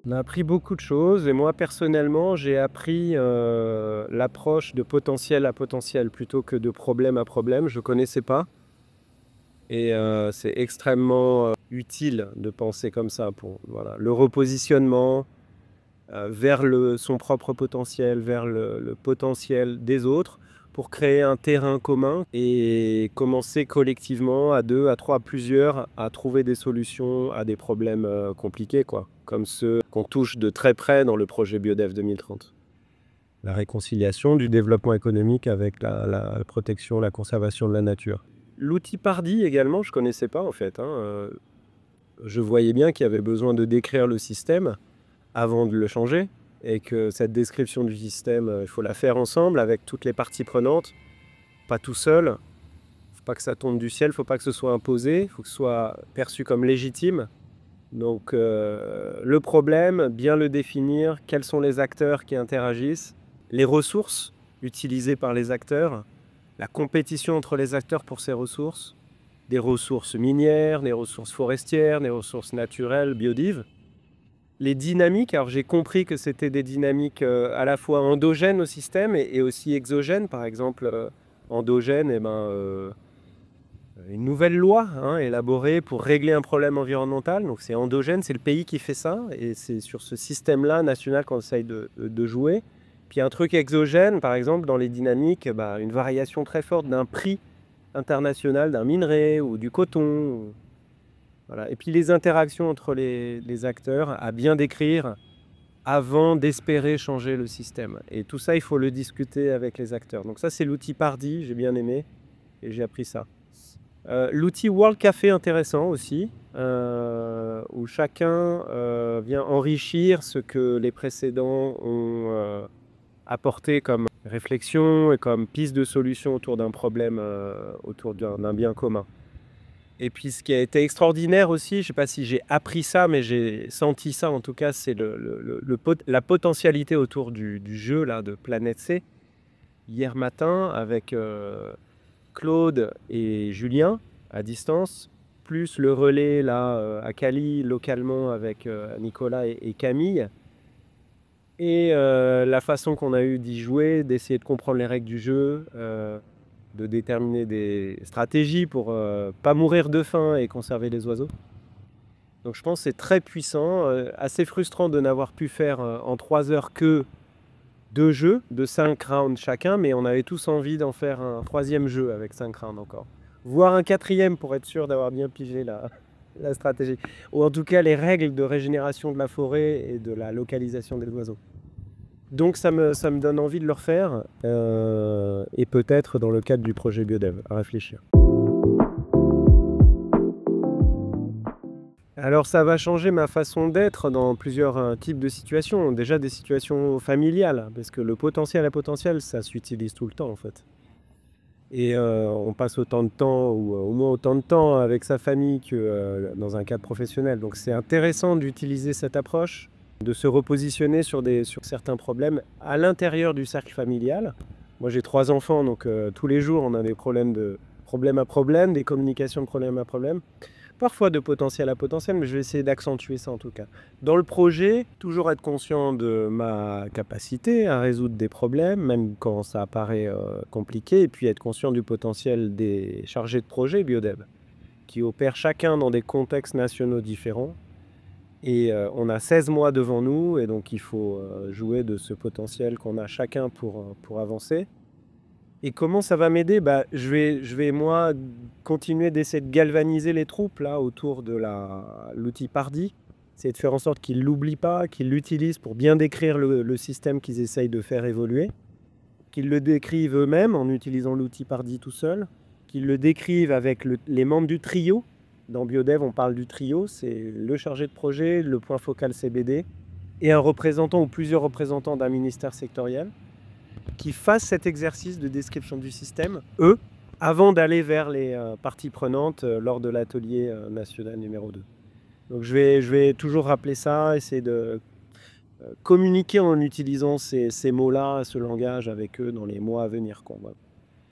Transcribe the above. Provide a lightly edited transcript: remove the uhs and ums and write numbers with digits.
On a appris beaucoup de choses et moi personnellement, j'ai appris, l'approche de potentiel à potentiel plutôt que de problème à problème. Je connaissais pas et c'est extrêmement, utile de penser comme ça pour voilà, le repositionnement, vers son propre potentiel, vers le potentiel des autres pour créer un terrain commun et commencer collectivement à 2, à 3, à plusieurs, à trouver des solutions à des problèmes, compliqués quoi, comme ceux qu'on touche de très près dans le projet Biodev 2030. La réconciliation du développement économique avec la protection, la conservation de la nature. L'outil Pardy également, je connaissais pas en fait, hein, je voyais bien qu'il y avait besoin de décrire le système avant de le changer et que cette description du système, il faut la faire ensemble avec toutes les parties prenantes, pas tout seul. Faut pas que ça tombe du ciel, faut pas que ce soit imposé, faut que ce soit perçu comme légitime. Donc le problème, bien le définir, quels sont les acteurs qui interagissent, les ressources utilisées par les acteurs, la compétition entre les acteurs pour ces ressources, des ressources minières, des ressources forestières, des ressources naturelles, biodives. Les dynamiques, alors j'ai compris que c'était des dynamiques, à la fois endogènes au système et aussi exogènes. Par exemple, endogène et ben, une nouvelle loi, hein, élaborée pour régler un problème environnemental. Donc c'est endogène, c'est le pays qui fait ça et c'est sur ce système-là national qu'on essaye de jouer. Puis un truc exogène, par exemple, dans les dynamiques, bah, une variation très forte d'un prix international d'un minerai ou du coton. Voilà. Et puis les interactions entre les acteurs à bien décrire avant d'espérer changer le système. Et tout ça, il faut le discuter avec les acteurs. Donc ça, c'est l'outil Pardy, j'ai bien aimé et j'ai appris ça. L'outil World Café intéressant aussi, où chacun vient enrichir ce que les précédents ont apporté comme réflexion et comme piste de solution autour d'un problème, autour d'un bien commun. Et puis ce qui a été extraordinaire aussi, je ne sais pas si j'ai appris ça, mais j'ai senti ça en tout cas, c'est la potentialité autour du jeu là, de Planète C. Hier matin avec Claude et Julien à distance, plus le relais là à Cali localement avec Nicolas et Camille. Et la façon qu'on a eu d'y jouer, d'essayer de comprendre les règles du jeu, de déterminer des stratégies pour pas mourir de faim et conserver les oiseaux. Donc je pense que c'est très puissant, assez frustrant de n'avoir pu faire en 3 heures que 2 jeux de 5 rounds chacun, mais on avait tous envie d'en faire un 3e jeu avec 5 rounds encore. Voire un 4e pour être sûr d'avoir bien pigé la stratégie. Ou en tout cas les règles de régénération de la forêt et de la localisation des oiseaux. Donc ça me donne envie de le refaire, et peut-être dans le cadre du projet Biodev, à réfléchir. Alors ça va changer ma façon d'être dans plusieurs types de situations. Déjà des situations familiales, parce que le potentiel à potentiel, ça s'utilise tout le temps en fait. Et on passe autant de temps, ou au moins autant de temps avec sa famille que dans un cadre professionnel. Donc c'est intéressant d'utiliser cette approche, de se repositionner sur certains problèmes à l'intérieur du cercle familial. Moi j'ai 3 enfants, donc tous les jours on a des problèmes de problème à problème, des communications de problème à problème. Parfois de potentiel à potentiel, mais je vais essayer d'accentuer ça en tout cas. Dans le projet, toujours être conscient de ma capacité à résoudre des problèmes, même quand ça apparaît compliqué, et puis être conscient du potentiel des chargés de projet Biodev, qui opèrent chacun dans des contextes nationaux différents. Et on a 16 mois devant nous, et donc il faut jouer de ce potentiel qu'on a chacun pour avancer. Et comment ça va m'aider? Bah, je vais moi continuer d'essayer de galvaniser les troupes là autour de l'outil Pardy. C'est de faire en sorte qu'ils ne l'oublient pas, qu'ils l'utilisent pour bien décrire le système qu'ils essayent de faire évoluer, qu'ils le décrivent eux-mêmes en utilisant l'outil Pardy tout seul, qu'ils le décrivent avec les membres du trio. Dans Biodev, on parle du trio, c'est le chargé de projet, le point focal CBD, et un représentant ou plusieurs représentants d'un ministère sectoriel, qui fassent cet exercice de description du système, eux, avant d'aller vers les parties prenantes lors de l'atelier national numéro 2. Donc je vais toujours rappeler ça, essayer de communiquer en utilisant ces mots-là, ce langage avec eux dans les mois à venir, quoi.